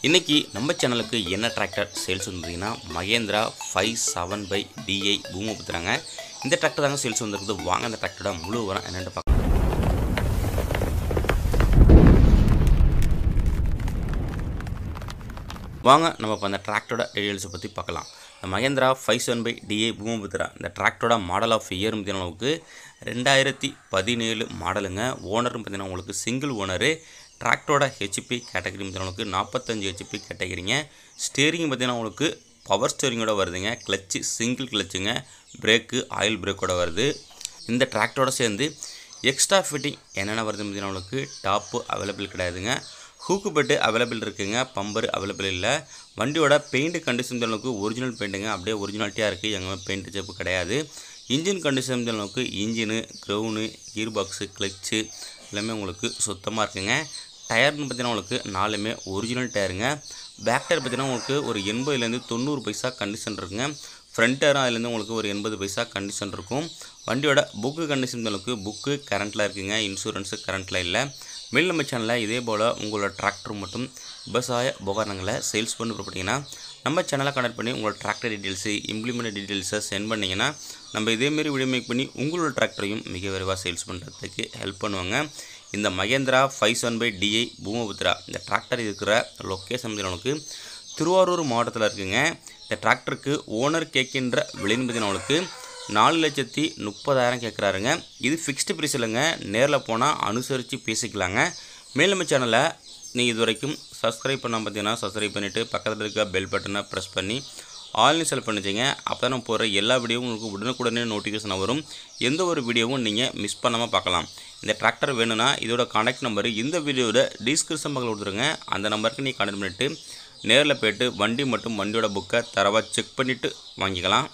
இன்னைக்கு நம்ம சேனலுக்கு என்ன டிராக்டர் சேல்ஸ் வந்ததுன்னா Mahindra 57/DI பூமபுத்திராங்க. இந்த டிராக்டர் தாங்க சேல்ஸ் வந்திருக்குது. வாங்க அந்த டிராக்டரோட முழு விவரம் என்னன்னு பார்க்கலாம். வாங்க நம்ம இப்போ அந்த டிராக்டரோட டீடைல்ஸை பற்றி பார்க்கலாம். இந்த Mahindra 57/DI பூமபுத்திரா இந்த டிராக்டரோட மாடல் ஆஃப் இயர் பார்த்தீங்கன்னா உங்களுக்கு 2017 மாடலுங்க. ஓனர்னு பார்த்தீங்கன்னா உங்களுக்கு சிங்கிள் ஓனரு. டிராக்டரோட ஹெச்பி கேட்டகரி உங்களுக்கு 45 ஹெச்பி கேட்டகரிங்க. ஸ்டேரிங் பார்த்தீங்கன்னா உங்களுக்கு பவர் ஸ்டேரிங்கோட வருதுங்க. கிளச்சு சிங்கிள் கிளச்சுங்க. பிரேக்கு ஆயில் பிரேக்கோட வருது. இந்த டிராக்டரோட சேர்ந்து எக்ஸ்ட்ரா ஃபிட்டிங் என்னென்ன வருதுன்னு பார்த்தீங்கன்னா உங்களுக்கு டாப்பு அவைலபிள் கிடையாதுங்க. ஹூக்கு பெட்டு அவைலபிள் இருக்குங்க. பம்பர் அவைலபிள் இல்லை. வண்டியோட பெயிண்ட் கண்டிஷன் அளவுக்கு ஒரிஜினல் பெயிண்ட்டுங்க. அப்படியே ஒரிஜினாலிட்டியாக இருக்குது. எங்கே பெயிண்ட் ஜப்பு கிடையாது. இன்ஜின் கண்டிஷன் அளவுக்கு engine crown gear box clutch எல்லாமே உங்களுக்கு சுத்தமாக இருக்குங்க. டயர்னு பார்த்தீங்கன்னா உங்களுக்கு நாலுமே ஒரிஜினல் டயருங்க. பேக் டயர் பார்த்தீங்கன்னா உங்களுக்கு ஒரு 80லேருந்து 90 பைசா கண்டிஷன் இருக்குங்க. ஃப்ரண்ட் டயரும் அதுலேருந்து உங்களுக்கு ஒரு 80 பைசா கண்டிஷன் இருக்கும். வண்டியோட புக்கு கண்டிஷன் அளவுக்கு புக்கு கரண்ட்டில் இருக்குங்க. இன்சூரன்ஸு கரண்ட்டில் இல்லை. மேல் நம்ம சேனலில் இதே போல் உங்களோட டிராக்டர் மற்றும் விவசாய உபகரணங்களை சேல்ஸ் பண்ணி போட்டிங்கன்னா நம்ம சேனலை கனெக்ட் பண்ணி உங்களோட டிராக்டர் டீட்டெயில்ஸு இம்ப்ளிமெண்ட் டீட்டெயில்ஸை சென்ட் பண்ணிங்கன்னா நம்ம இதேமாரி வீடியோ மேக் பண்ணி உங்களோட டிராக்டரையும் மிக விரைவாக சேல்ஸ் பண்ணுறதுக்கு ஹெல்ப் பண்ணுவாங்க. இந்த Mahindra 57/DI பூமபுத்திரா இந்த டிராக்டர் இருக்கிற லொக்கேஷன் நமக்கு திருவாரூர் மாவட்டத்தில் இருக்குங்க. இந்த டிராக்டருக்கு ஓனர் கேட்கின்ற விலைன்னு பார்த்தீங்கன்னா உங்களுக்கு 4,30,000 கேட்குறாருங்க. இது ஃபிக்ஸ்டு ப்ரைஸ் இல்லைங்க. நேரில் போனால் அனுசரித்து பேசிக்கலாங்க. மேல் நம்ம சேனலை நீங்கள் இது வரைக்கும் சப்ஸ்கிரைப் பண்ணால் பார்த்தீங்கன்னா சப்ஸ்கிரைப் பண்ணிவிட்டு பக்கத்தில் இருக்க பெல் பட்டனை ப்ரெஸ் பண்ணி ஆன்லைன் செலக்ட் பண்ணிச்சிங்க. அப்போ தான் நம்ம போகிற எல்லா வீடியோவும் உங்களுக்கு உடனுக்குடனே நோட்டிஃபிகேஷன் வரும். எந்த ஒரு வீடியோவும் நீங்கள் மிஸ் பண்ணாமல் பார்க்கலாம். இந்த டிராக்டர் வேணும்னா இதோட கான்டாக்ட் நம்பர் இந்த வீடியோட டிஸ்கிரிப்ஷன் பக்கத்தில் கொடுத்துருங்க. அந்த நம்பருக்கு நீங்கள் கான்டாக்ட் பண்ணிவிட்டு நேரில் போய்ட்டு வண்டி மற்றும் வண்டியோட புக்கை தரவாக செக் பண்ணிவிட்டு வாங்கிக்கலாம்.